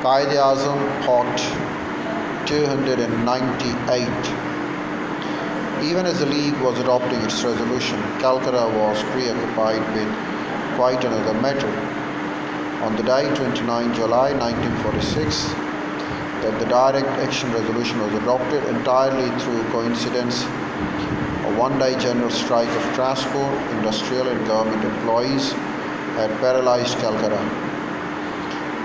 Quaid Azam Part 298. Even as the League was adopting its resolution, Calcutta was preoccupied with quite another matter. On the day 29 July 1946, that the direct action resolution was adopted entirely through coincidence, a one-day general strike of transport, industrial and government employees had paralyzed Calcutta.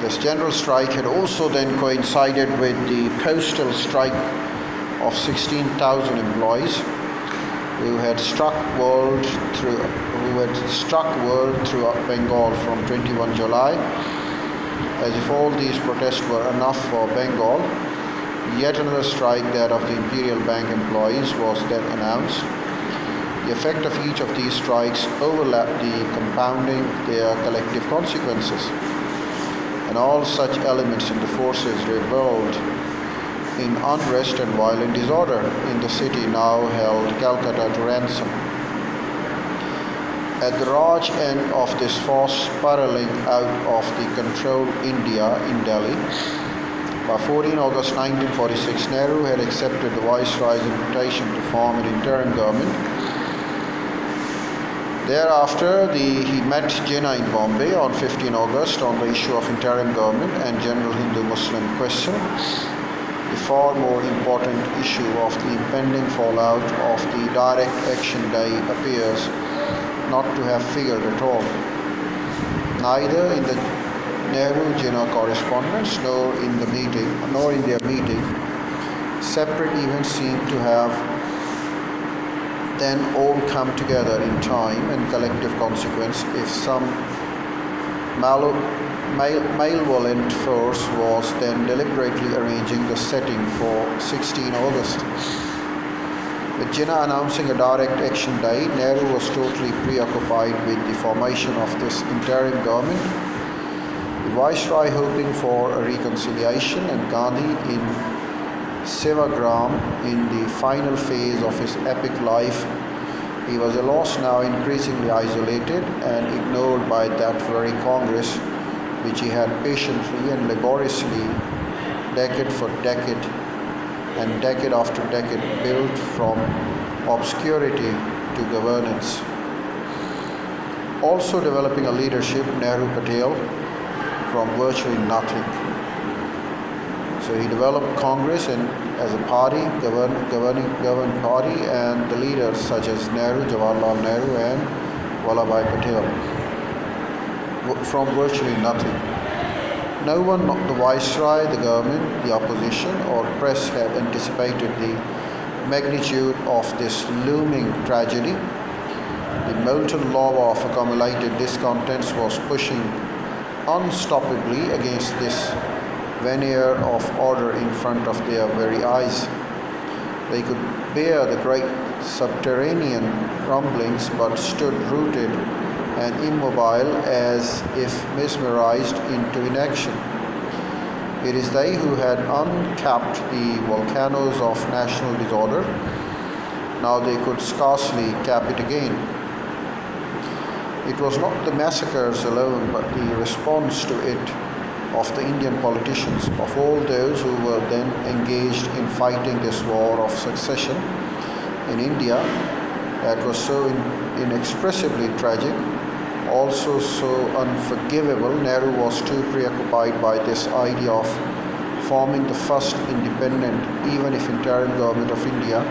This general strike had also then coincided with the postal strike of 16,000 employees who had struck world throughout Bengal from 21 July. As if all these protests were enough for Bengal, yet another strike, that of the Imperial Bank employees, was then announced. The effect of each of these strikes overlapped, compounding their collective consequences, and all such elements in the forces revolved in unrest and violent disorder in the city now held Calcutta to ransom. At the Raj end of this force spiraling out of the controlled India in Delhi, by 14 August 1946, Nehru had accepted the Viceroy's invitation to form an interim government. Thereafter, he met Jinnah in Bombay on 15 August on the issue of interim government and general Hindu-Muslim question. The far more important issue of the impending fallout of the direct action day appears not to have figured at all, neither in the Nehru-Jinnah correspondence nor in their meeting. Separate events seem to have then all come together in time and collective consequence if some malevolent force was then deliberately arranging the setting for 16 August. With Jinnah announcing a direct action day, Nehru was totally preoccupied with the formation of this interim government, the Viceroy hoping for a reconciliation, and Gandhi in Sevagram in the final phase of his epic life. He was at last now increasingly isolated and ignored by that very Congress which he had patiently and laboriously, decade for decade and decade after decade, built from obscurity to governance. Also developing a leadership, Nehru Patel, from virtually nothing. So he developed Congress and as a party, governed party, and the leaders such as Nehru, Jawaharlal Nehru and Vallabhbhai Patel from virtually nothing. No one, not the Viceroy, the government, the opposition or press, had anticipated the magnitude of this looming tragedy. The molten lava of accumulated discontents was pushing unstoppably against this veneer of order in front of their very eyes. They could bear the great subterranean rumblings, but stood rooted and immobile as if mesmerized into inaction. It is they who had uncapped the volcanoes of national disorder. Now they could scarcely cap it again. It was not the massacres alone, but the response to it of the Indian politicians, of all those who were then engaged in fighting this war of succession in India, that was so inexpressibly tragic, also so unforgivable. Nehru was too preoccupied by this idea of forming the first independent, even if interim government of India,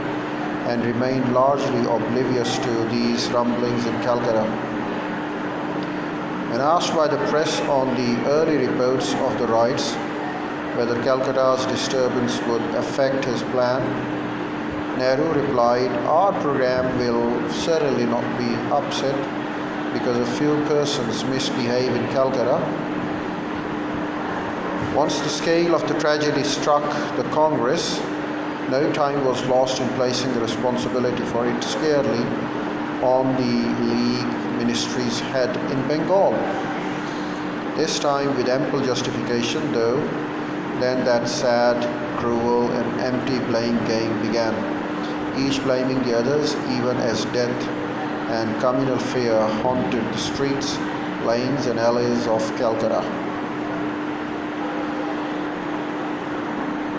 and remained largely oblivious to these rumblings in Calcutta. When asked by the press on the early reports of the riots whether Calcutta's disturbance would affect his plan, Nehru replied, "Our program will certainly not be upset because a few persons misbehave in Calcutta." Once the scale of the tragedy struck the Congress, no time was lost in placing the responsibility for it squarely on the League Ministry's head in Bengal. This time with ample justification, though. Then that sad, cruel and empty blame game began, each blaming the others, even as death and communal fear haunted the streets, lanes and alleys of Calcutta.